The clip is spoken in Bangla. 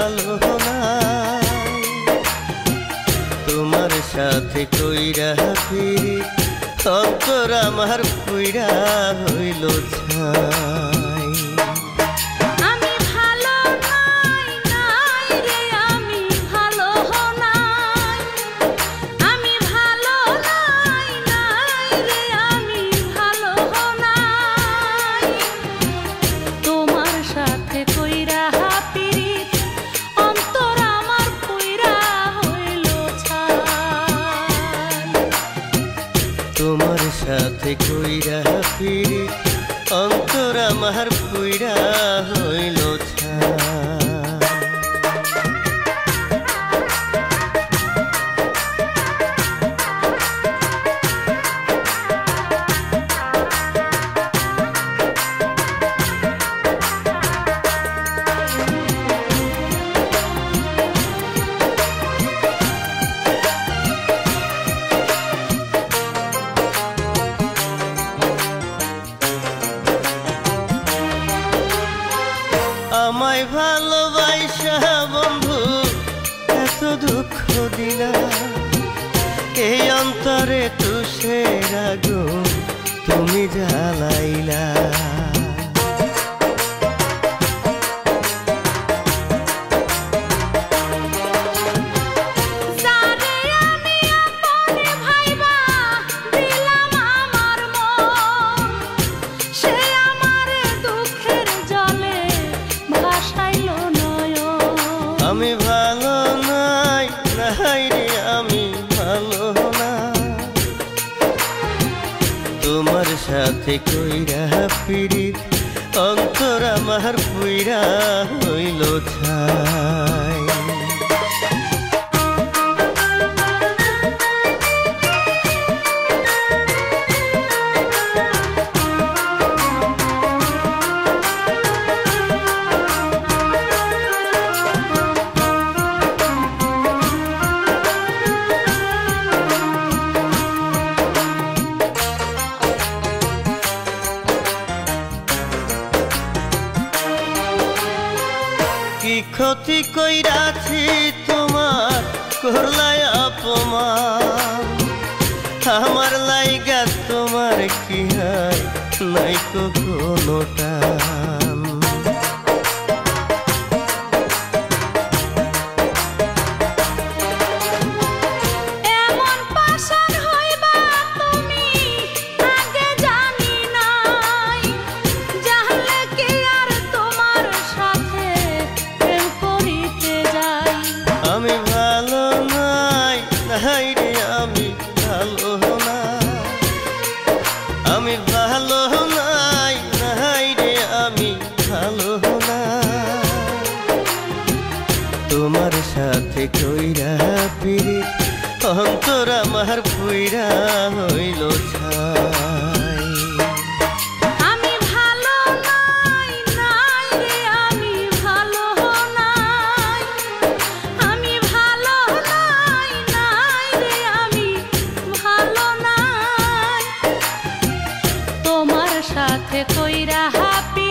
ভালো নাই। তোমার সাথে কইরা ফিরি অন্তর আমার পুইরা হইল ছাই। আমি ভালো নাই, নাই রে আমি ভালো নাই। আমি ভালো নাই, নাই রে আমি ভালো নাই। তোমার সাথে কইরা পিরিত অন্তর আমার পুইরা হইল ছাই। তোমার সাথে কইরা ফিরি অন্তর আমার পুইরা হইল ছাই। আমায় ভালোবাসা বন্ধু এত দুঃখ দিলা, এই অন্তরে তুষের আগুন তুমি জ্বালাইলা। আমি ভালো নাই, নাই রে আমি ভালো না। তোমার সাথে কইরা ফিরি অন্তর আমার পুইরা হইল ছাই। কি ক্ষতি কইরাছি তোমার করলাই অপমান, আমার লাইগা তোমার কি হয় নাই কোনো টান। আমি ভালো নাই, নাই রে আমি ভালো না। আমি ভালো নাই, নাই রে আমি ভালো না। তোমার সাথে কইরা ফিরি অন্তর আমার পুইরা হইল ছাই। সাথে কইরা হাপি